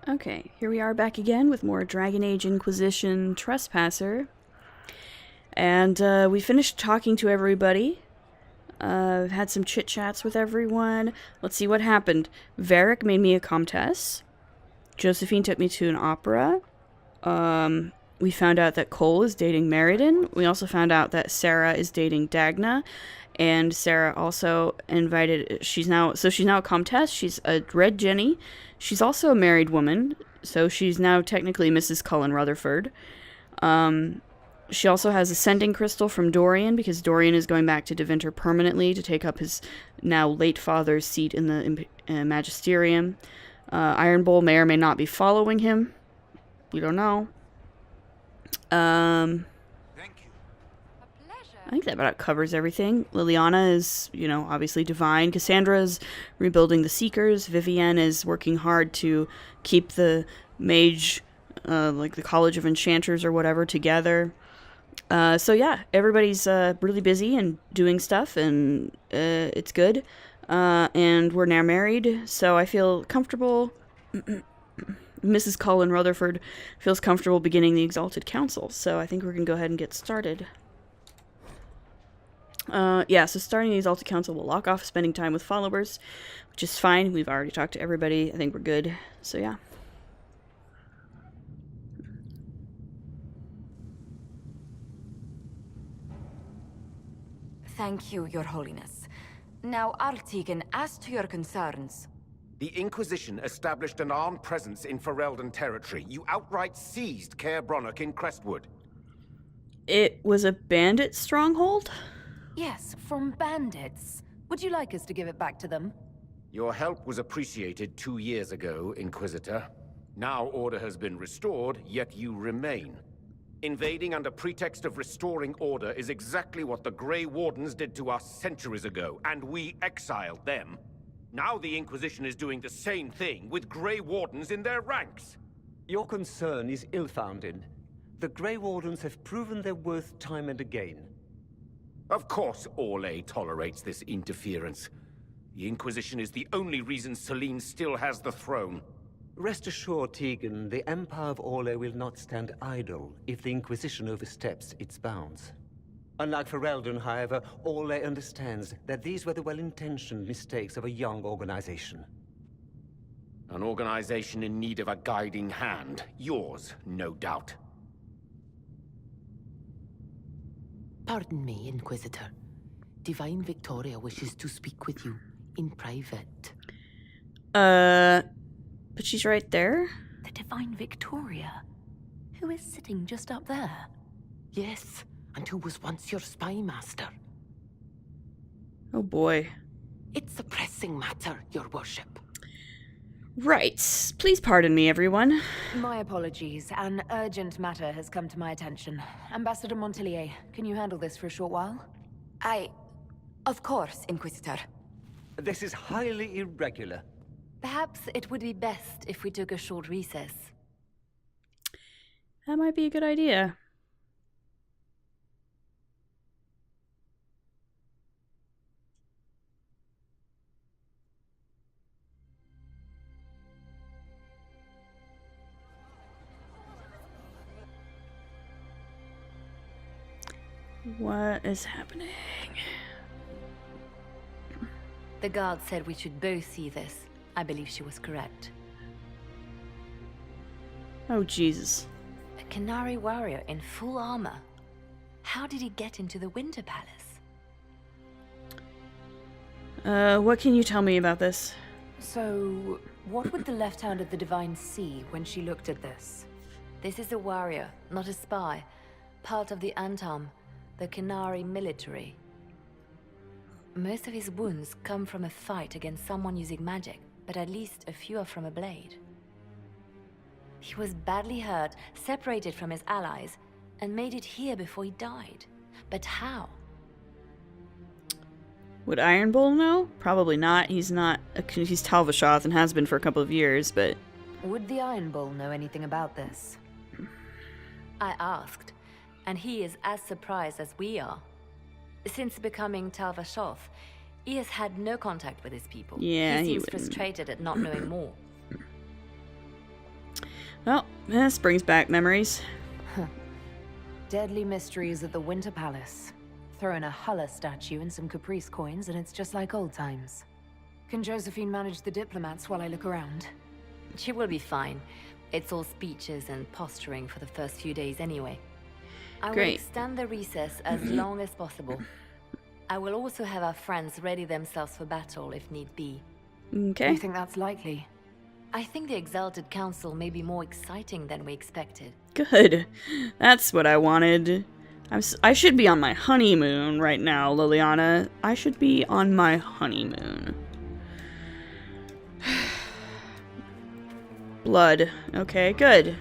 Okay, here we are back again with more Dragon Age Inquisition Trespasser. And we finished talking to everybody. Had some chit-chats with everyone. Let's see what happened. Varric made me a comtesse. Josephine took me to an opera. We found out that Cole is dating Meriden. We also found out that Sarah is dating Dagna. And Sarah also invited, she's now a comtesse. She's a Red Jenny. She's also a married woman, so she's now technically Mrs. Cullen Rutherford. She also has a sending crystal from Dorian, because Dorian is going back to Deventer permanently to take up his now late father's seat in the magisterium. Iron Bull may or may not be following him. We don't know. I think that about covers everything. Liliana is, obviously divine. Cassandra is rebuilding the Seekers. Vivienne is working hard to keep the mage, like the College of Enchanters or whatever, together. So yeah, everybody's really busy and doing stuff, and it's good. And we're now married, so I feel comfortable. Mrs. Cullen Rutherford feels comfortable beginning the Exalted Council, so I think we're going to go ahead and get started. So starting the Exalted Council will lock off spending time with followers, which is fine. We've already talked to everybody. I think we're good. So yeah. Thank you, Your Holiness. Now, Artigan, as to your concerns... The Inquisition established an armed presence in Ferelden territory. You outright seized Caer Bronach in Crestwood. It was a bandit stronghold? Yes, from bandits. Would you like us to give it back to them? Your help was appreciated 2 years ago, Inquisitor. Now order has been restored, yet you remain. Invading under pretext of restoring order is exactly what the Grey Wardens did to us centuries ago, and we exiled them. Now the Inquisition is doing the same thing with Grey Wardens in their ranks. Your concern is ill-founded. The Grey Wardens have proven their worth time and again. Of course Orlais tolerates this interference. The Inquisition is the only reason Selene still has the throne. Rest assured, Tegan, the Empire of Orlais will not stand idle if the Inquisition oversteps its bounds. Unlike Ferelden, however, Orlais understands that these were the well-intentioned mistakes of a young organization. An organization in need of a guiding hand. Yours, no doubt. Pardon me, Inquisitor. Divine Victoria wishes to speak with you in private. But she's right there? The Divine Victoria? Who is sitting just up there? Yes, and who was once your spy master. Oh boy. It's a pressing matter, your worship. Right. Please pardon me, everyone. My apologies. An urgent matter has come to my attention. Ambassador Montelier, can you handle this for a short while? Of course, Inquisitor. This is highly irregular. Perhaps it would be best if we took a short recess. That might be a good idea. What is happening? The guard said we should both see this. I believe she was correct. Oh, Jesus. A Canary warrior in full armor. How did he get into the Winter Palace? What can you tell me about this? So, what would the left hand of the Divine see when she looked at this? This is a warrior, not a spy. Part of the Antam, the Canary military. Most of his wounds come from a fight against someone using magic, but at least a few are from a blade. He was badly hurt, separated from his allies, and made it here before he died. But how? Would Iron Bull know? Probably not. He's Talvashoth and has been for a couple of years, but... Would the Iron Bull know anything about this? I asked, and he is as surprised as we are. Since becoming Talvashoth, he has had no contact with his people. Yeah, he seems wouldn't. frustrated at not knowing more. Well, this brings back memories. Deadly mysteries at the Winter Palace. Throw in a Hulla statue and some Caprice coins, and it's just like old times. Can Josephine manage the diplomats while I look around? She will be fine. It's all speeches and posturing for the first few days anyway. I will extend the recess as long as possible. I will also have our friends ready themselves for battle if need be. Okay. Do you think that's likely? I think the Exalted Council may be more exciting than we expected. Good. That's what I wanted. I should be on my honeymoon right now, Liliana. I should be on my honeymoon. Blood. Okay, good.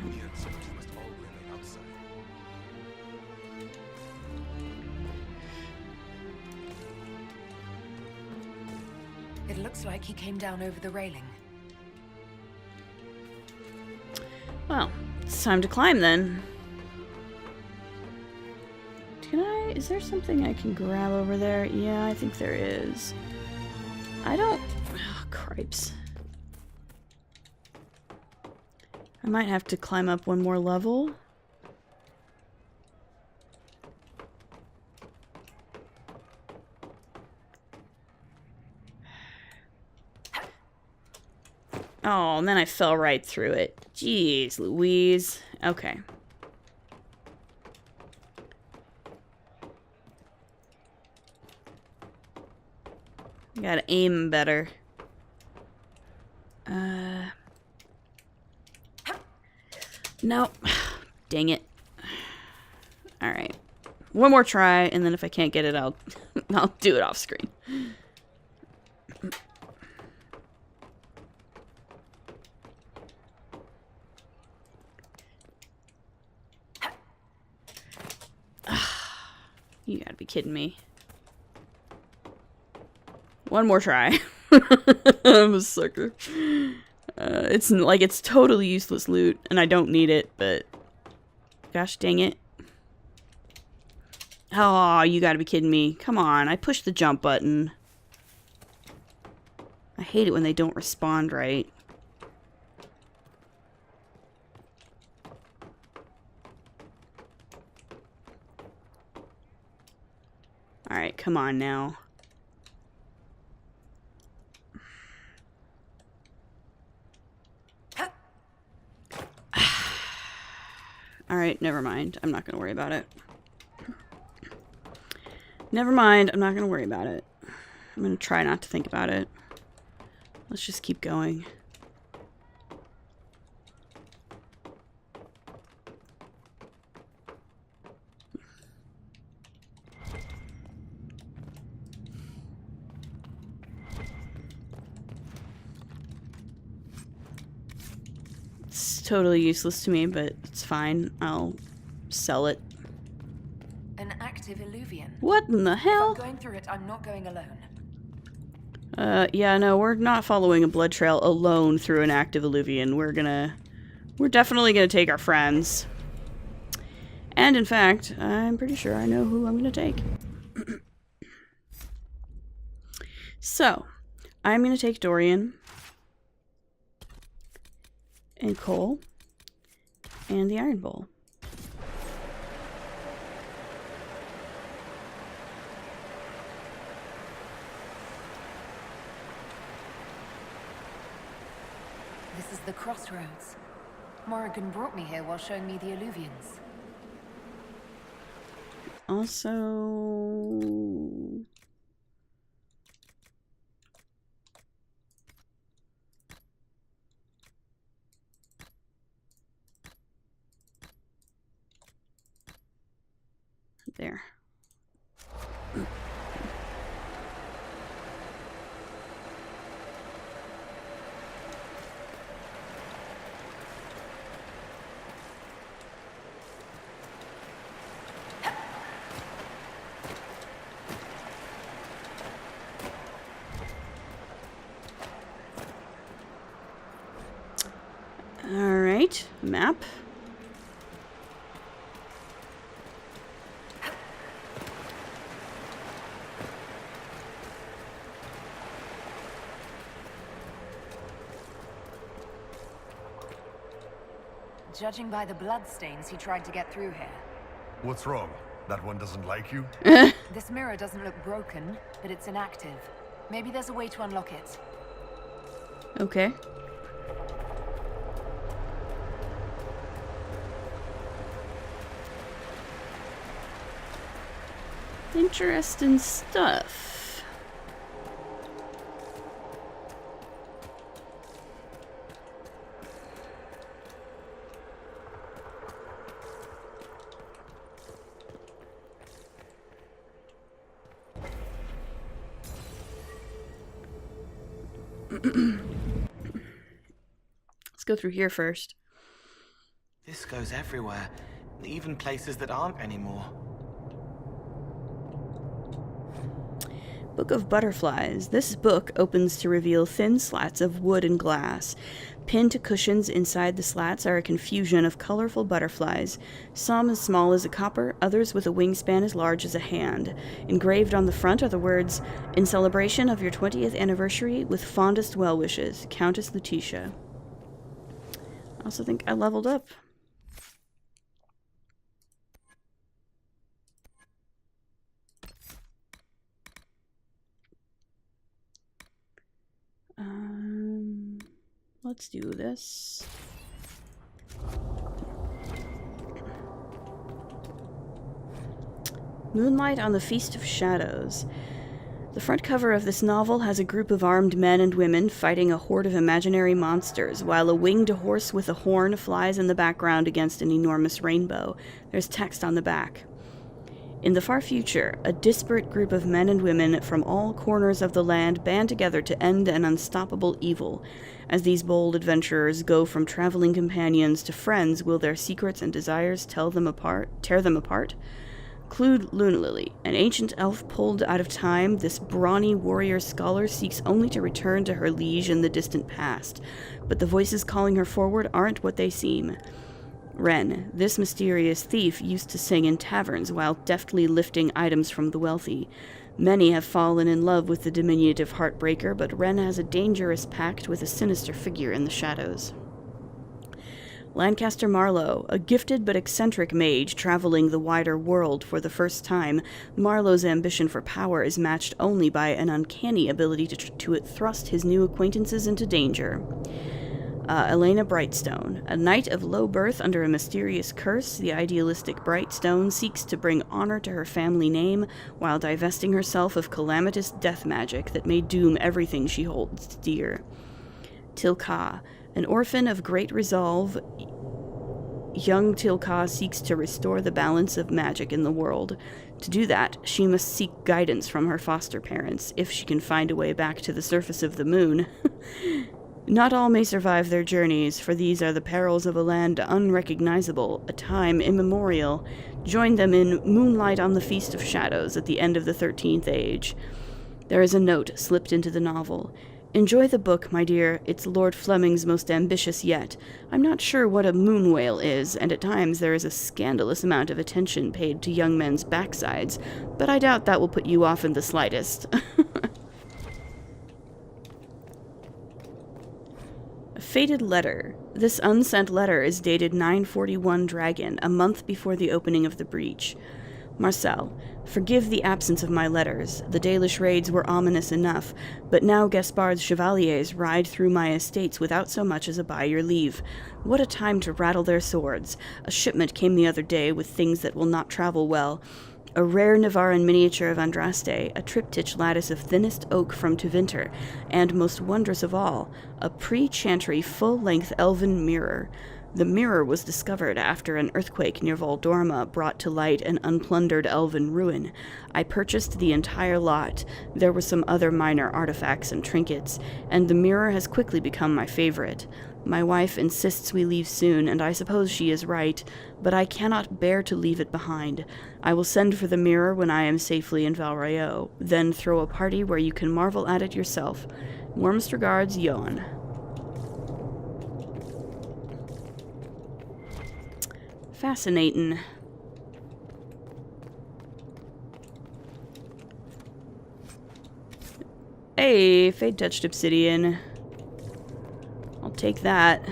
It looks like he came down over the railing. Well, it's time to climb then. Is there something I can grab over there? Yeah, I think there is. I don't... Oh, cripes. I might have to climb up one more level. Oh, and then I fell right through it. Jeez Louise. Okay. Gotta aim better. No. Dang it. Alright. One more try, and then if I can't get it, I'll do it off screen. You gotta be kidding me. One more try. I'm a sucker. It's like it's totally useless loot, and I don't need it, but gosh dang it. Oh, you gotta be kidding me. Come on, I pushed the jump button. I hate it when they don't respond right. Alright, come on now. Alright, never mind. I'm not gonna worry about it. Never mind, I'm not gonna worry about it. I'm gonna try not to think about it. Let's just keep going. It's totally useless to me, but it's fine. I'll sell it. An active illuvian. What in the hell? If I'm going through it, I'm not going alone. Yeah, no, we're not following a blood trail alone through an active illuvian. We're definitely gonna take our friends. And in fact, I'm pretty sure I know who I'm gonna take. So, I'm gonna take Dorian and Cole and the Iron Bowl. This is the crossroads. Morrigan brought me here while showing me the illuvians. Also... there. Alright, map. Judging by the bloodstains, he tried to get through here. What's wrong? That one doesn't like you? This mirror doesn't look broken, but it's inactive. Maybe there's a way to unlock it. Okay. Interesting stuff. Let's go through here first. This goes everywhere, even places that aren't anymore. Book of Butterflies. This book opens to reveal thin slats of wood and glass. Pinned to cushions inside the slats are a confusion of colorful butterflies, some as small as a copper, others with a wingspan as large as a hand. Engraved on the front are the words, "In celebration of your 20th anniversary, with fondest well wishes, Countess Lutetia." I also think I leveled up. Let's do this. Moonlight on the Feast of Shadows. The front cover of this novel has a group of armed men and women fighting a horde of imaginary monsters, while a winged horse with a horn flies in the background against an enormous rainbow. There's text on the back. In the far future, a disparate group of men and women from all corners of the land band together to end an unstoppable evil. As these bold adventurers go from traveling companions to friends, will their secrets and desires tear them apart? Clued Lunalily, an ancient elf pulled out of time, this brawny warrior scholar seeks only to return to her liege in the distant past, but the voices calling her forward aren't what they seem. Ren, this mysterious thief, used to sing in taverns while deftly lifting items from the wealthy. Many have fallen in love with the diminutive Heartbreaker, but Ren has a dangerous pact with a sinister figure in the shadows. Lancaster Marlowe, a gifted but eccentric mage traveling the wider world for the first time, Marlowe's ambition for power is matched only by an uncanny ability to thrust his new acquaintances into danger. Elena Brightstone, a knight of low birth under a mysterious curse, the idealistic Brightstone seeks to bring honor to her family name while divesting herself of calamitous death magic that may doom everything she holds dear. Tilka, an orphan of great resolve, young Tilka seeks to restore the balance of magic in the world. To do that, she must seek guidance from her foster parents, if she can find a way back to the surface of the moon. Not all may survive their journeys, for these are the perils of a land unrecognizable, a time immemorial. Join them in Moonlight on the Feast of Shadows at the end of the 13th Age. There is a note slipped into the novel. Enjoy the book, my dear. It's Lord Fleming's most ambitious yet. I'm not sure what a moon whale is, and at times there is a scandalous amount of attention paid to young men's backsides, but I doubt that will put you off in the slightest. A fated letter. This unsent letter is dated 941 Dragon, a month before the opening of the breach. Marcel, forgive the absence of my letters. The Dalish raids were ominous enough, but now Gaspard's chevaliers ride through my estates without so much as a by your leave. What a time to rattle their swords. A shipment came the other day with things that will not travel well. A rare Navaran miniature of Andraste, a triptych lattice of thinnest oak from Tevinter, and, most wondrous of all, a pre-chantry full-length elven mirror. The mirror was discovered after an earthquake near Voldorma brought to light an unplundered elven ruin. I purchased the entire lot. There were some other minor artifacts and trinkets, and the mirror has quickly become my favorite. My wife insists we leave soon, and I suppose she is right, but I cannot bear to leave it behind. I will send for the mirror when I am safely in Valrayo, then throw a party where you can marvel at it yourself. Warmest regards, Johan. Fascinating. Hey, Fade-touched obsidian. I'll take that.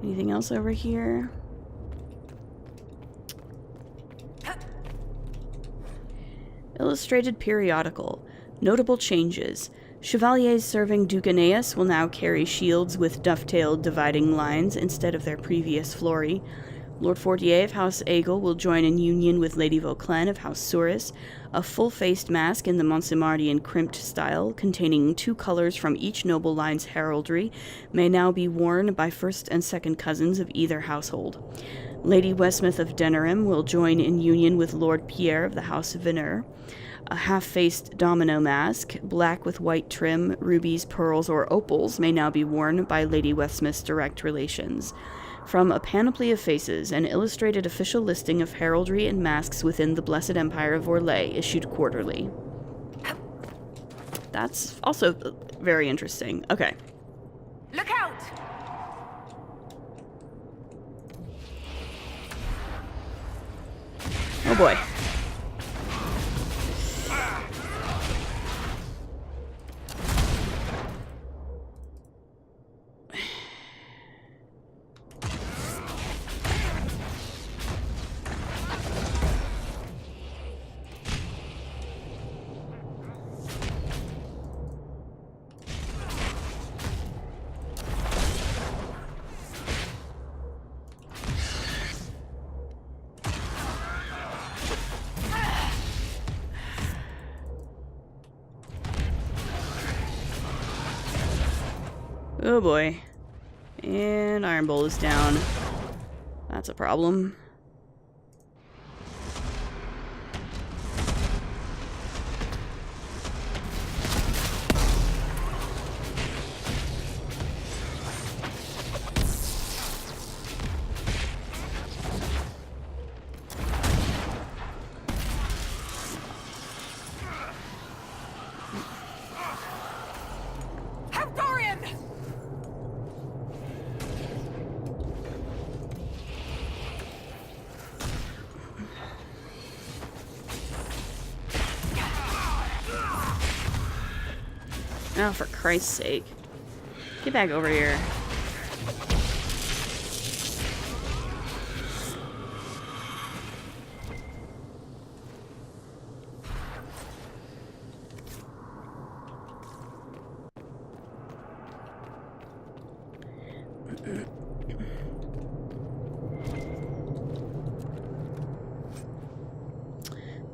Anything else over here? Illustrated periodical. Notable changes. Chevaliers serving Duke Aeneas will now carry shields with dovetailed dividing lines instead of their previous flory. Lord Fortier of House Aegle will join in union with Lady Vauclain of House Souris. A full-faced mask in the Montsemardian crimped style, containing 2 colors from each noble line's heraldry, may now be worn by first and second cousins of either household. Lady Westmouth of Denerim will join in union with Lord Pierre of the House of Veneur. A half-faced domino mask, black with white trim, rubies, pearls, or opals, may now be worn by Lady Westmouth's direct relations. From A Panoply of Faces, an illustrated official listing of heraldry and masks within the Blessed Empire of Orlais, issued quarterly. That's also very interesting. Okay. Look out! Oh boy. Oh boy. And Iron Bowl is down. That's a problem. Oh, for Christ's sake. Get back over here.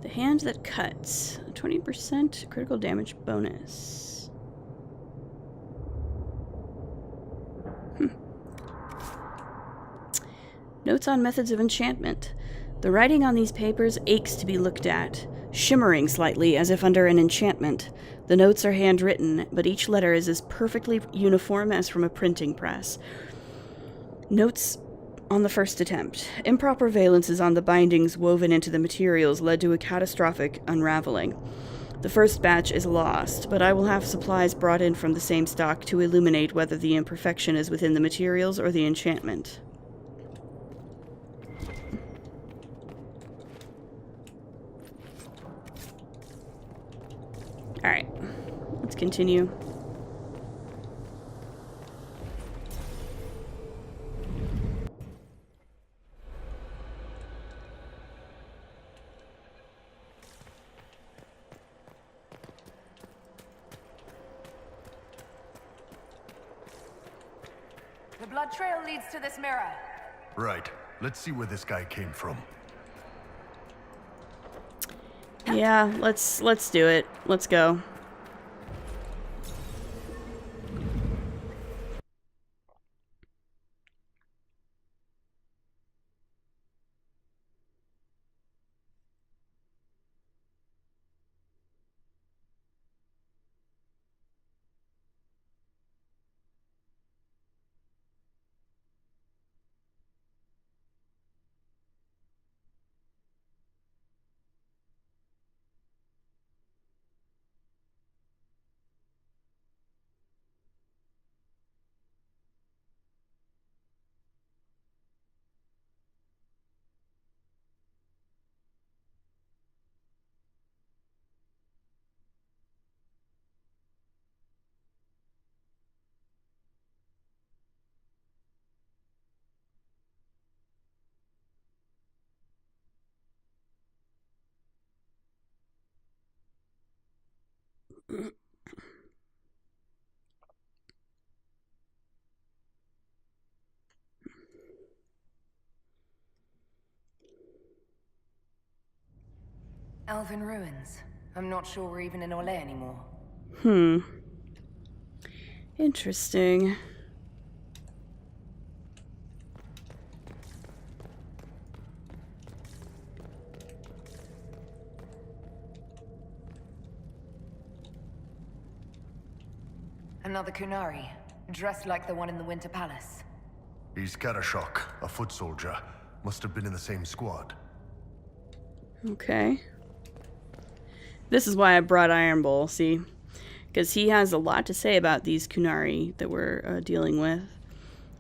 The hand that cuts. 20% critical damage bonus. Notes on methods of enchantment. The writing on these papers aches to be looked at, shimmering slightly as if under an enchantment. The notes are handwritten, but each letter is as perfectly uniform as from a printing press. Notes on the first attempt. Improper valences on the bindings woven into the materials led to a catastrophic unraveling. The first batch is lost, but I will have supplies brought in from the same stock to illuminate whether the imperfection is within the materials or the enchantment. Alright, let's continue. The blood trail leads to this mirror. Right. Let's see where this guy came from. Yeah, let's do it. Let's go. Elven ruins. I'm not sure we're even in Orlais anymore. Interesting. Another Kunari, dressed like the one in the Winter Palace. He's Karashok, a foot soldier. Must have been in the same squad. Okay. This is why I brought Iron Bull, see? Because he has a lot to say about these Kunari that we're dealing with.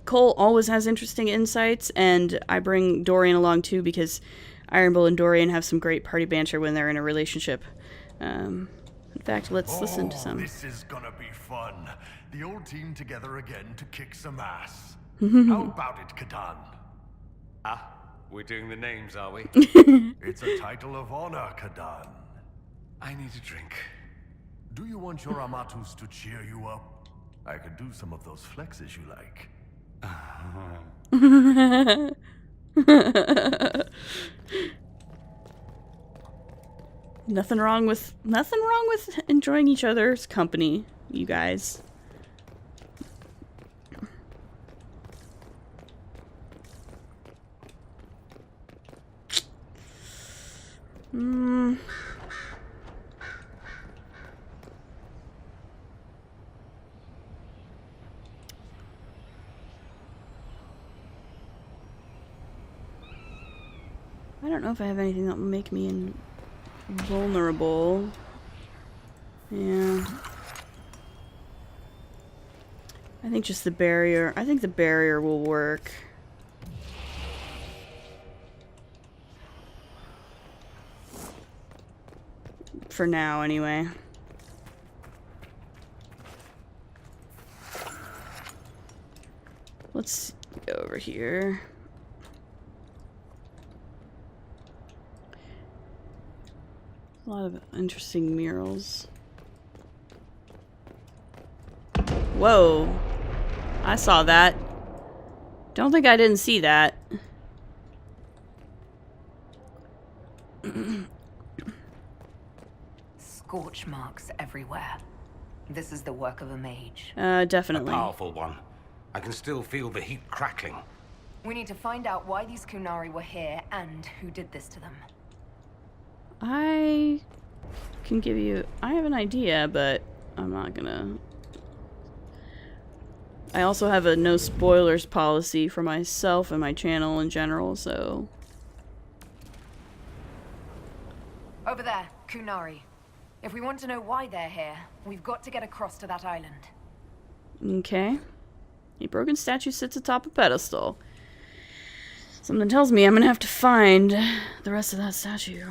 Cole always has interesting insights, and I bring Dorian along too because Iron Bull and Dorian have some great party banter when they're in a relationship. In fact, let's listen to some. This is gonna be fun. The old team together again to kick some ass. How about it, Kadan? Ah, we're doing the names, are we? It's a title of honor, Kadan. I need a drink. Do you want your Amatus to cheer you up? I could do some of those flexes you like. Nothing wrong with enjoying each other's company, you guys. I don't know if I have anything that will make me invulnerable. Yeah. I think just the barrier. I think the barrier will work. For now, anyway. Let's go over here. A lot of interesting murals. Whoa. I saw that. Don't think I didn't see that. Scorch marks everywhere. This is the work of a mage. Definitely. A powerful one. I can still feel the heat crackling. We need to find out why these Kunari were here and who did this to them. I can give you... I have an idea, but I'm not gonna... I also have a no spoilers policy for myself and my channel in general, so... Over there, Kunari. If we want to know why they're here, we've got to get across to that island. Okay. A broken statue sits atop a pedestal. Something tells me I'm gonna have to find the rest of that statue.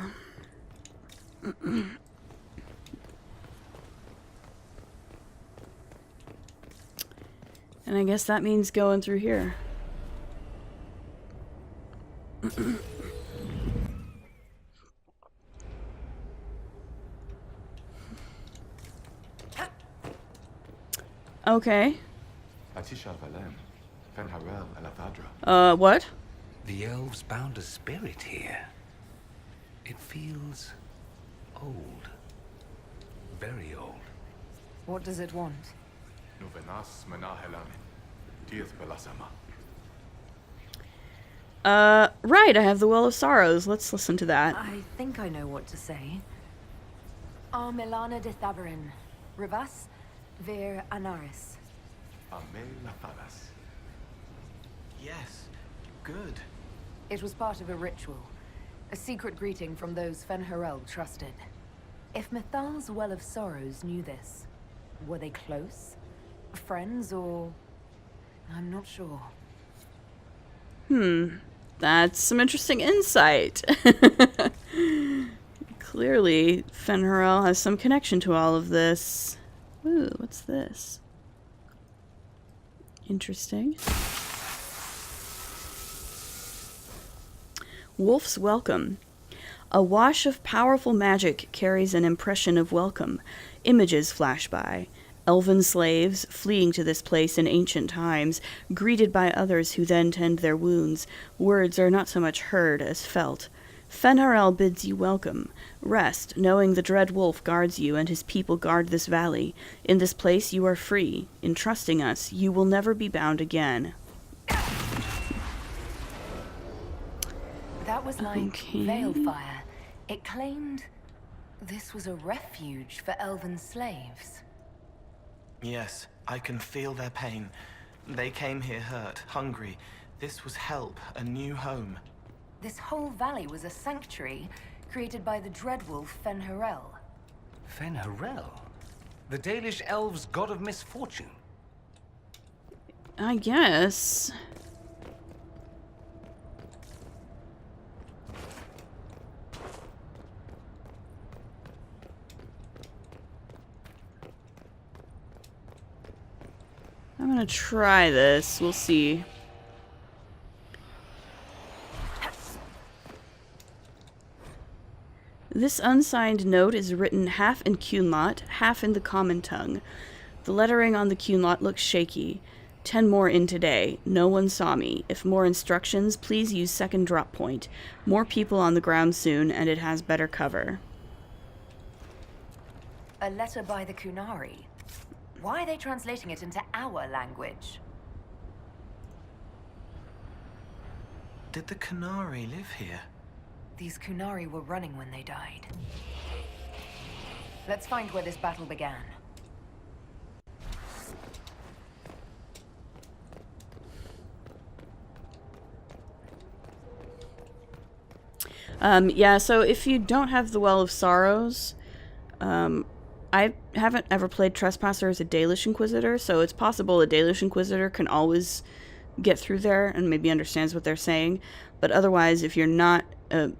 And I guess that means going through here. Okay. What? The elves bound a spirit here. It feels old. Very old. What does it want? Right, I have the Well of Sorrows. Let's listen to that. I think I know what to say. Milana de Thabarin. Rivas, Vir Anaris. Yes, good. It was part of a ritual. A secret greeting from those Fen'Harel trusted. If Mithal's Well of Sorrows knew this, were they close? Friends, or... I'm not sure. That's some interesting insight. Clearly, Fen'Harel has some connection to all of this. Ooh, what's this? Interesting. Wolf's Welcome. A wash of powerful magic carries an impression of welcome. Images flash by. Elven slaves, fleeing to this place in ancient times, greeted by others who then tend their wounds. Words are not so much heard as felt. Fenharel bids you welcome. Rest, knowing the dread wolf guards you and his people guard this valley. In this place you are free. In trusting us, you will never be bound again. That was like Okay. Veilfire. It claimed this was a refuge for elven slaves. Yes, I can feel their pain. They came here hurt, hungry. This was help, a new home. This whole valley was a sanctuary created by the dreadwolf Fenharel. Fenharel? The Dalish elves' god of misfortune? I guess. I'm gonna try this. We'll see. This unsigned note is written half in Cunlot, half in the common tongue. The lettering on the Cunlot looks shaky. 10 more in today. No one saw me. If more instructions, please use second drop point. More people on the ground soon, and it has better cover. A letter by the Kunari. Why are they translating it into our language? Did the Canary live here? These Kunari were running when they died. Let's find where this battle began. Yeah, so if you don't have the Well of Sorrows, I haven't ever played Trespasser as a Dalish Inquisitor, so it's possible a Dalish Inquisitor can always get through there and maybe understands what they're saying. But otherwise, if you're not, as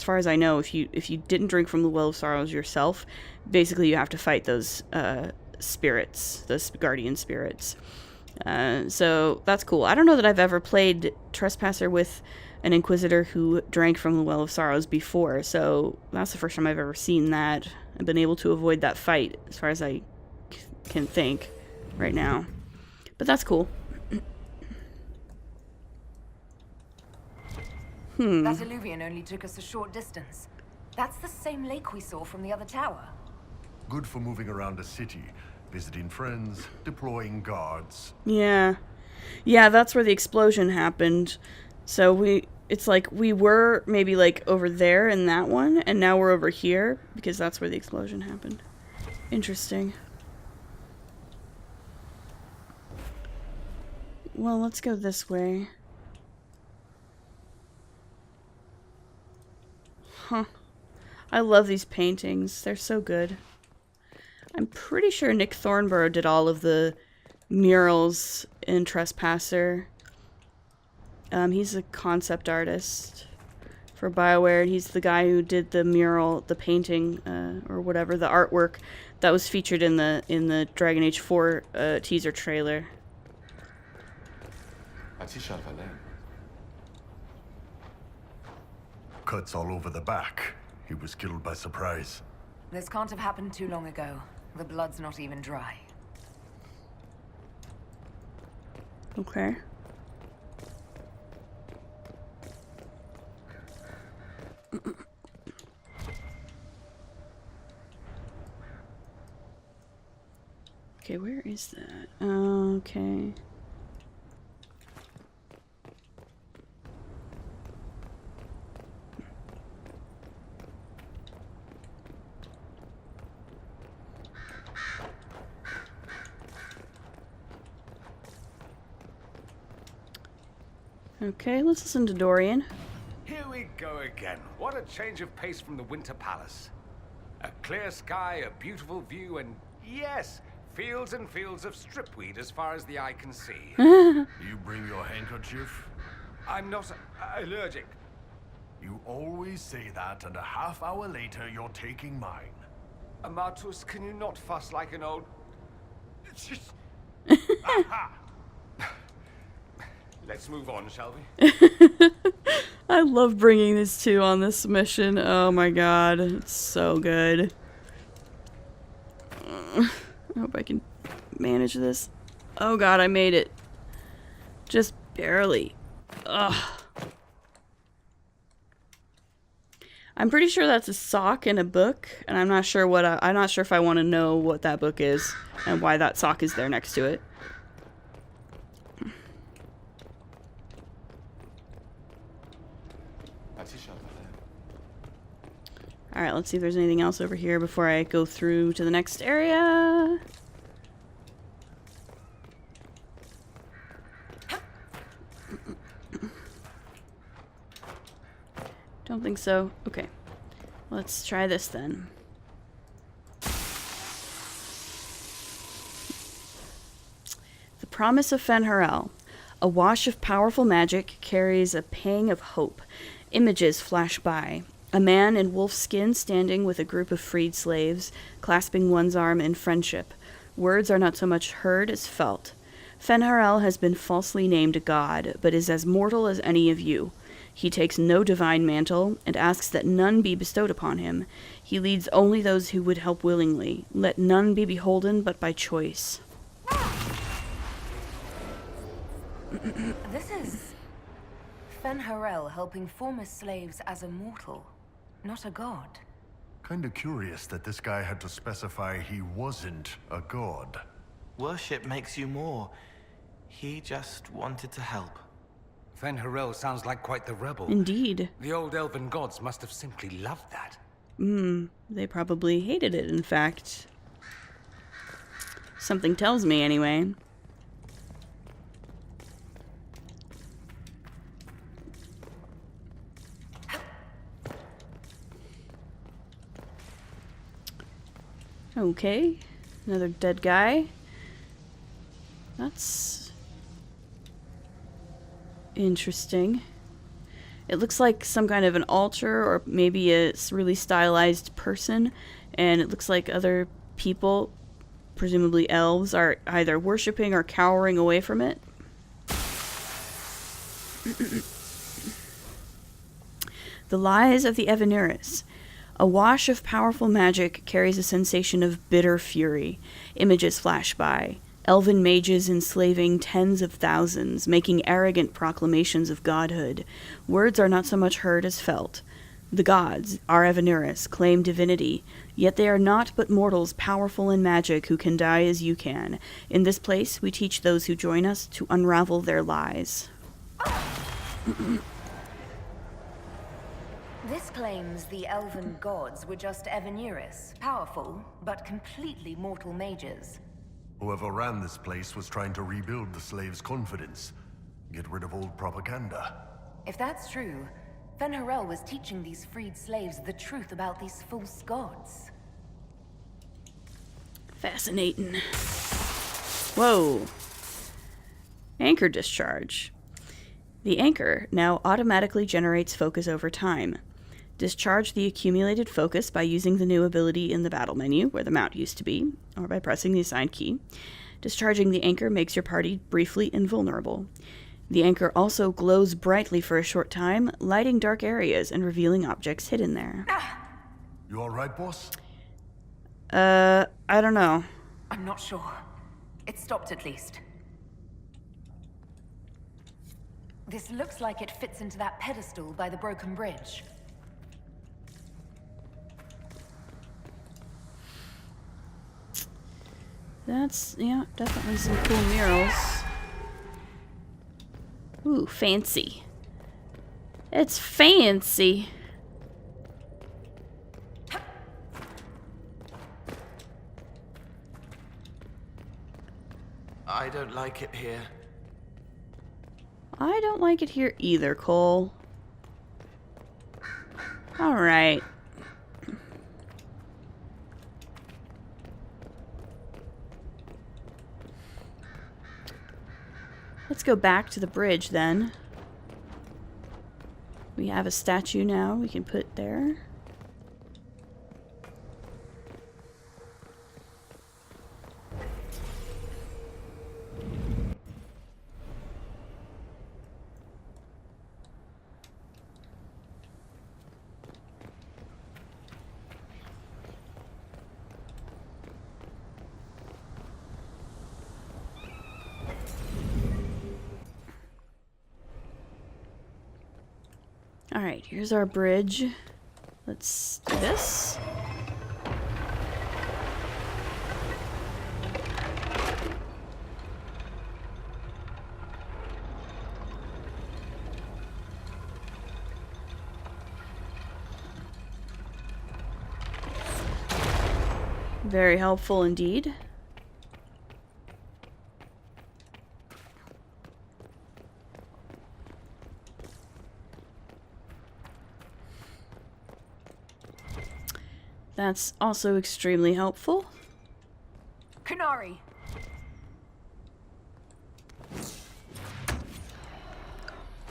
far as I know, if you didn't drink from the Well of Sorrows yourself, basically you have to fight those spirits, those guardian spirits. So that's cool. I don't know that I've ever played Trespasser with an Inquisitor who drank from the Well of Sorrows before, so that's the first time I've ever seen that. I've been able to avoid that fight, as far as I can think right now. But that's cool. That illuvian only took us a short distance. That's the same lake we saw from the other tower. Good for moving around a city, visiting friends, deploying guards. Yeah. Yeah, that's where the explosion happened. So it's like we were maybe like over there in that one, and now we're over here because that's where the explosion happened. Interesting. Well, let's go this way. Huh. I love these paintings. They're so good. I'm pretty sure Nick Thornborough did all of the murals in Trespasser. He's a concept artist for BioWare, and he's the guy who did the mural, the painting, or whatever, the artwork that was featured in the Dragon Age 4 teaser trailer. Cuts all over the back. He was killed by surprise. This can't have happened too long ago. The blood's not even dry. Okay. Okay, where is that? Okay. Okay, let's listen to Dorian. Here we go again. What a change of pace from the Winter Palace. A clear sky, a beautiful view, and yes, fields and fields of stripweed as far as the eye can see. You bring your handkerchief? I'm not allergic. You always say that, and a half hour later you're taking mine. Amatus, can you not fuss like an old... Let's move on, shall we? I love bringing these two on this mission. Oh my god, it's so good. I hope I can manage this. Oh god, I made it. Just barely. Ugh. I'm pretty sure that's a sock in a book, and I'm not sure what I'm not sure if I want to know what that book is and why that sock is there next to it. Alright, let's see if there's anything else over here before I go through to the next area. Don't think so. Okay. Let's try this then. The Promise of Fen'Harel. A wash of powerful magic carries a pang of hope. Images flash by. A man in wolf skin standing with a group of freed slaves, clasping one's arm in friendship. Words are not so much heard as felt. Fen'Harel has been falsely named a god, but is as mortal as any of you. He takes no divine mantle, and asks that none be bestowed upon him. He leads only those who would help willingly. Let none be beholden but by choice. This is Fen'Harel helping former slaves as a mortal, not a god. Kinda curious that this guy had to specify he wasn't a god. Worship makes you more. He just wanted to help. Fen'Harel sounds like quite the rebel. Indeed. The old elven gods must have simply loved that. They probably hated it, in fact. Something tells me, anyway. Okay. Another dead guy. That's interesting. It looks like some kind of an altar or maybe a really stylized person, and it looks like other people, presumably elves, are either worshipping or cowering away from it. The Lies of the Evaneris. A wash of powerful magic carries a sensation of bitter fury. Images flash by. Elven mages enslaving tens of thousands, making arrogant proclamations of godhood. Words are not so much heard as felt. The gods, our Evaneris, claim divinity, yet they are not but mortals powerful in magic who can die as you can. In this place, we teach those who join us to unravel their lies. This claims the elven gods were just Evaneris, powerful, but completely mortal mages. Whoever ran this place was trying to rebuild the slaves' confidence. Get rid of old propaganda. If that's true, Fen'Harel was teaching these freed slaves the truth about these false gods. Fascinating. Whoa. Anchor discharge. The anchor now automatically generates focus over time. Discharge the accumulated focus by using the new ability in the battle menu, where the mount used to be, or by pressing the assigned key. Discharging the anchor makes your party briefly invulnerable. The anchor also glows brightly for a short time, lighting dark areas and revealing objects hidden there. You alright, boss? I don't know. I'm not sure. It stopped at least. This looks like it fits into that pedestal by the broken bridge. That's, yeah, definitely some cool murals. Ooh, fancy. It's fancy. I don't like it here. I don't like it here either, Cole. Alright. Let's go back to the bridge then. We have a statue now we can put there. Alright, here's our bridge. Let's do this. Very helpful indeed. That's also extremely helpful. Canary!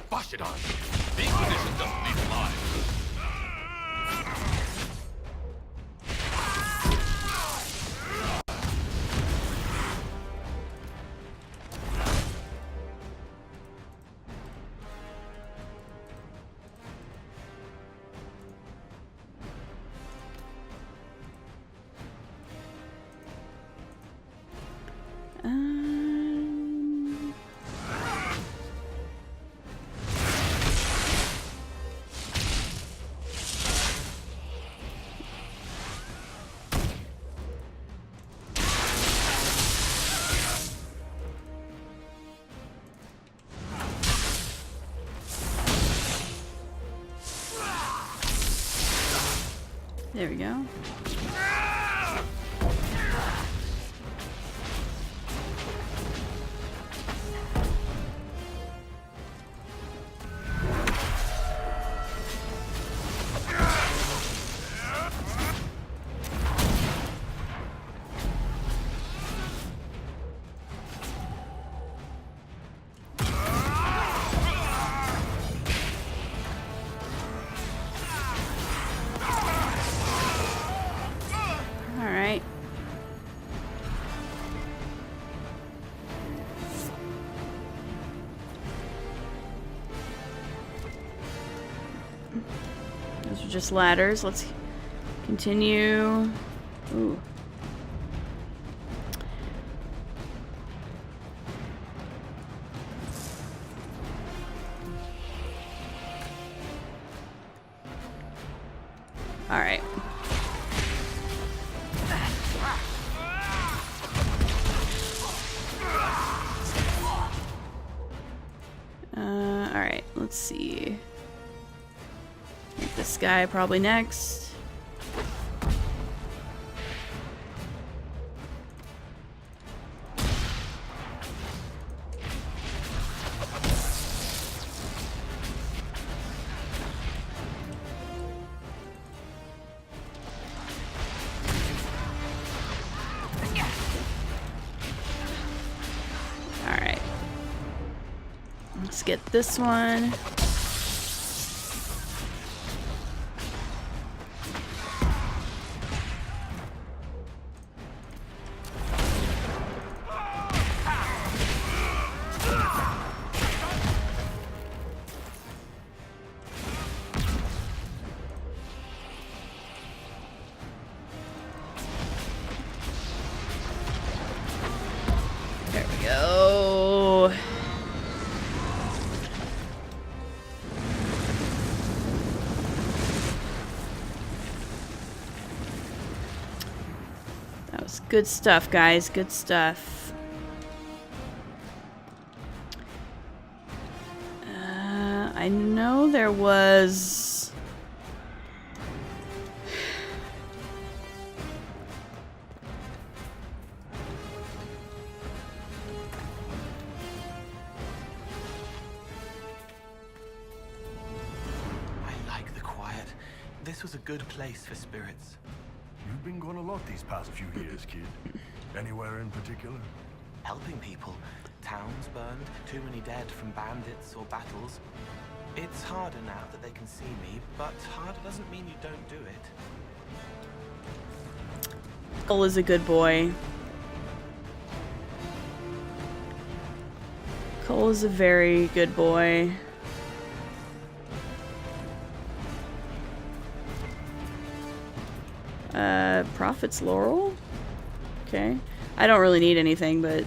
Bosh it on! The Inquisition doesn't need lives. There we go. Alright. Those are just ladders. Let's continue. Ooh. Alright. Alright, let's see. This guy probably next. Alright. Let's get this one. There we go. That was good stuff, guys. Good stuff. I know there was... I like the quiet. This was a good place for spirits. You've been gone a lot these past few years, kid. Anywhere in particular? Helping people. Towns burned, too many dead from bandits or battles. It's harder now that they can see me, but harder doesn't mean you don't do it. Cole is a good boy. Cole is a very good boy. Prophet's Laurel? Okay. I don't really need anything, but...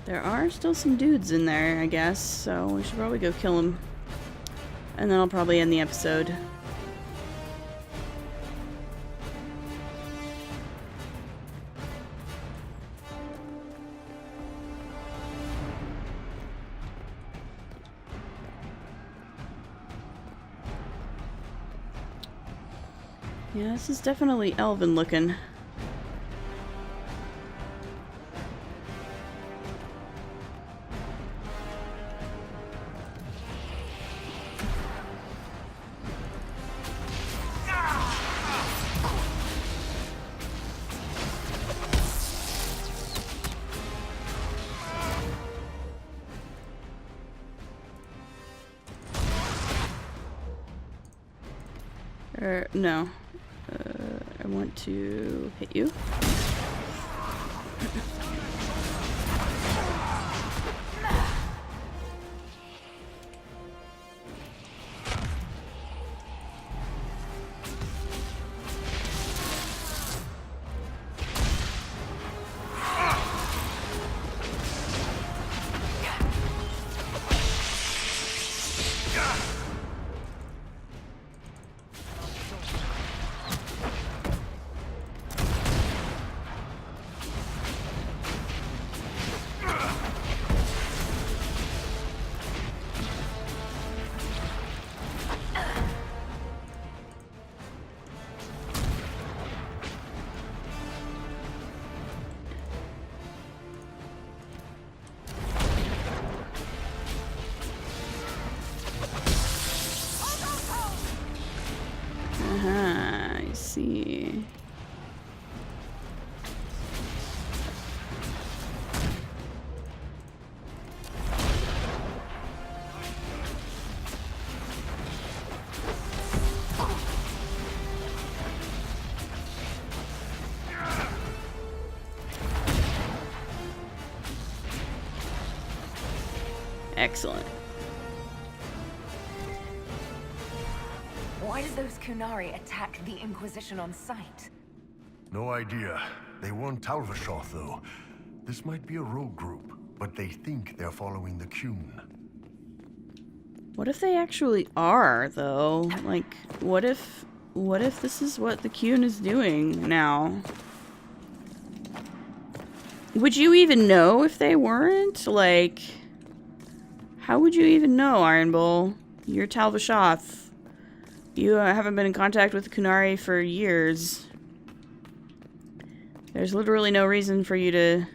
There are still some dudes in there, I guess, so we should probably go kill them. And then I'll probably end the episode. Yeah, this is definitely elven looking. No. I want to hit you. I see. Excellent. Why did those Kunari attack the Inquisition on sight? No idea. They weren't Talvashoth, though. This might be a rogue group, but they think they're following the Qun. What if they actually are, though? Like, what if this is what the Qun is doing now? Would you even know if they weren't? Like, how would you even know, Iron Bull? You're Talvashoth. You haven't been in contact with the Kunari for years. There's literally no reason for you to...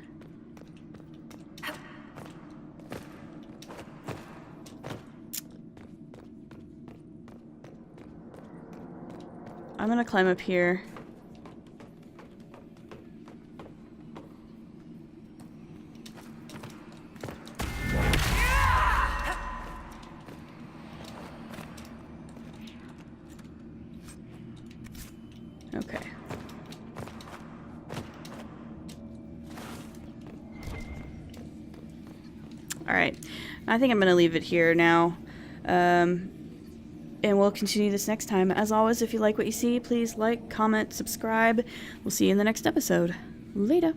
I'm gonna climb up here. Okay. Alright. I think I'm going to leave it here now. And we'll continue this next time. As always, if you like what you see, please like, comment, subscribe. We'll see you in the next episode. Later.